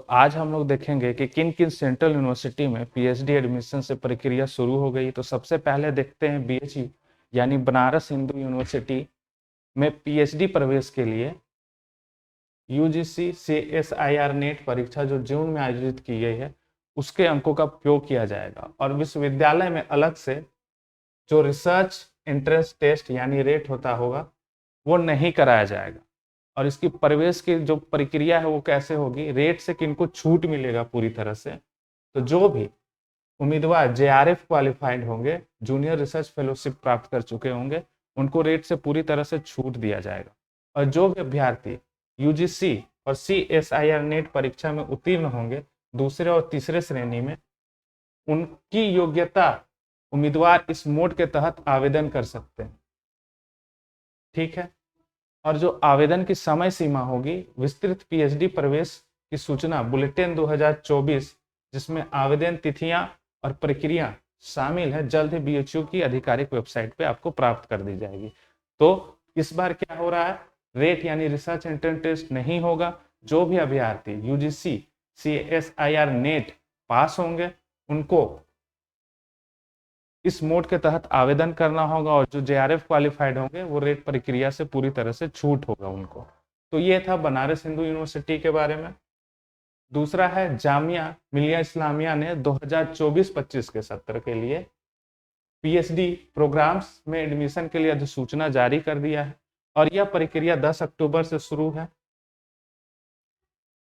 आज हम लोग देखेंगे कि किन किन सेंट्रल यूनिवर्सिटी में पीएचडी एडमिशन से प्रक्रिया शुरू हो गई। तो सबसे पहले देखते हैं बीएचयू यानी बनारस हिंदू यूनिवर्सिटी में पीएचडी प्रवेश के लिए यूजीसी सीएसआईआर नेट परीक्षा जो जून में आयोजित की गई है उसके अंकों का उपयोग किया जाएगा और विश्वविद्यालय में अलग से जो रिसर्च एंट्रेंस टेस्ट यानी रेट होता होगा वो नहीं कराया जाएगा। और इसकी प्रवेश की जो प्रक्रिया है वो कैसे होगी, रेट से किनको छूट मिलेगा पूरी तरह से। तो जो भी उम्मीदवार जेआरएफ क्वालिफाइड होंगे, जूनियर रिसर्च फेलोशिप प्राप्त कर चुके होंगे, उनको रेट से पूरी तरह से छूट दिया जाएगा। और जो भी अभ्यर्थी यूजीसी और सीएसआईआर नेट परीक्षा में उत्तीर्ण होंगे दूसरे और तीसरे श्रेणी में, उनकी योग्यता उम्मीदवार इस मोड के तहत आवेदन कर सकते हैं। ठीक है। और जो आवेदन की समय सीमा होगी, विस्तृत पीएचडी प्रवेश की सूचना बुलेटिन 2024 जिसमें आवेदन तिथियां और प्रक्रिया शामिल है, जल्द ही बीएचयू की आधिकारिक वेबसाइट पे आपको प्राप्त कर दी जाएगी। तो इस बार क्या हो रहा है, रेट यानी रिसर्च एंट्रेंस टेस्ट नहीं होगा। जो भी अभ्यर्थी यूजीसी सीएसआईआर नेट पास होंगे उनको इस मोड के तहत आवेदन करना होगा और जो जेआरएफ क्वालिफाइड होंगे वो रेट प्रक्रिया से पूरी तरह से छूट होगा उनको। तो ये था बनारस हिंदू यूनिवर्सिटी के बारे में। दूसरा है जामिया मिलिया इस्लामिया ने 2024-25 के सत्र के लिए पीएचडी प्रोग्राम्स में एडमिशन के लिए अधिसूचना जारी कर दिया है और यह प्रक्रिया 10 अक्टूबर से शुरू है।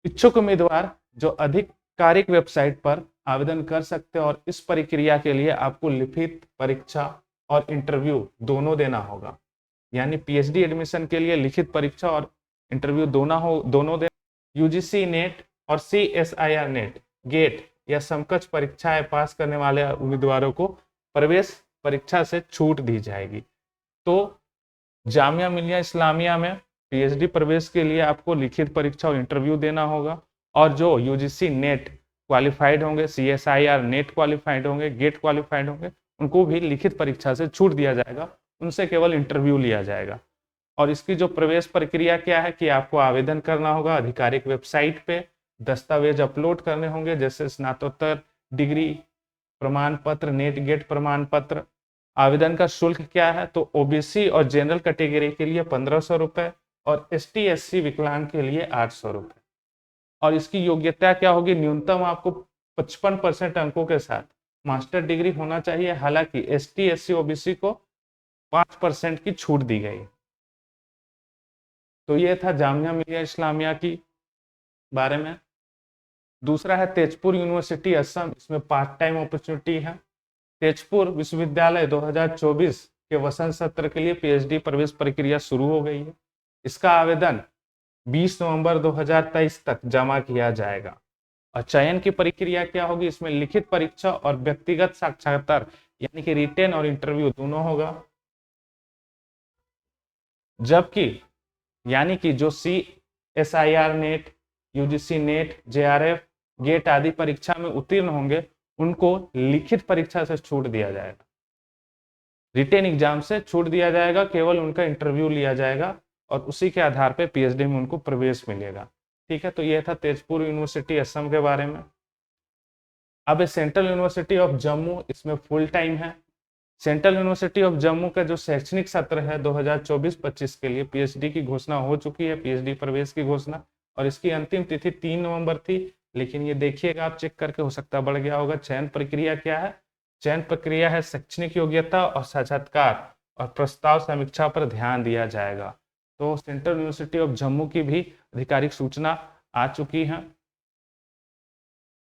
इच्छुक उम्मीदवार जो आधिकारिक वेबसाइट पर आवेदन कर सकते हैं और इस प्रक्रिया के लिए आपको लिखित परीक्षा और इंटरव्यू दोनों देना होगा। यानी पीएचडी एडमिशन के लिए लिखित परीक्षा और इंटरव्यू दोनों देना। यूजीसी नेट और सीएसआईआर नेट गेट या समकक्ष परीक्षाएं पास करने वाले उम्मीदवारों को प्रवेश परीक्षा से छूट दी जाएगी। तो जामिया मिलिया इस्लामिया में पीएचडी प्रवेश के लिए आपको लिखित परीक्षा और इंटरव्यू देना होगा और जो यूजीसी नेट क्वालिफाइड होंगे, सीएसआईआर नेट क्वालिफाइड होंगे, गेट क्वालिफाइड होंगे, उनको भी लिखित परीक्षा से छूट दिया जाएगा, उनसे केवल इंटरव्यू लिया जाएगा। और इसकी जो प्रवेश प्रक्रिया क्या है कि आपको आवेदन करना होगा आधिकारिक वेबसाइट पे, दस्तावेज अपलोड करने होंगे जैसे स्नातकोत्तर डिग्री प्रमाण पत्र, नेट गेट प्रमाण पत्र। आवेदन का शुल्क क्या है, तो ओबीसी और जनरल कैटेगरी के लिए 1500 रुपए और एसटी एससी विकलांग के लिए 800 रुपए। और इसकी योग्यता क्या होगी, न्यूनतम आपको 55% अंकों के साथ मास्टर डिग्री होना चाहिए। हालांकि एसटी एससी ओबीसी को 5% की छूट दी गई। तो ये था जामिया मिलिया इस्लामिया की बारे में। दूसरा है तेजपुर यूनिवर्सिटी असम, इसमें पार्ट टाइम अपॉर्चुनिटी है। तेजपुर विश्वविद्यालय 2024 के वसंत सत्र के लिए पीएचडी प्रवेश प्रक्रिया शुरू हो गई है। इसका आवेदन 20 नवंबर 2023 तक जमा किया जाएगा। और चयन की प्रक्रिया क्या होगी, इसमें लिखित परीक्षा और व्यक्तिगत साक्षात्कार यानी कि रिटेन और इंटरव्यू दोनों होगा। जबकि यानी कि जो CSIR NET, UGC NET, JRF, GATE आदि परीक्षा में उत्तीर्ण होंगे उनको लिखित परीक्षा से छूट दिया जाएगा, रिटेन एग्जाम से छूट दिया जाएगा, केवल उनका इंटरव्यू लिया जाएगा और उसी के आधार पे पीएचडी में उनको प्रवेश मिलेगा। ठीक है। तो यह था तेजपुर यूनिवर्सिटी असम के बारे में। अब सेंट्रल यूनिवर्सिटी ऑफ जम्मू, इसमें फुल टाइम है। सेंट्रल यूनिवर्सिटी ऑफ जम्मू का जो शैक्षणिक सत्र है 2024-25 के लिए पीएचडी की घोषणा हो चुकी है, पीएचडी प्रवेश की घोषणा, और इसकी अंतिम तिथि 3 नवंबर थी। लेकिन ये देखिएगा आप चेक करके, हो सकता है बढ़ गया होगा। चयन प्रक्रिया क्या है, चयन प्रक्रिया है शैक्षणिक योग्यता और साक्षात्कार और प्रस्ताव समीक्षा पर ध्यान दिया जाएगा। तो सेंट्रल यूनिवर्सिटी ऑफ जम्मू की भी आधिकारिक सूचना आ चुकी है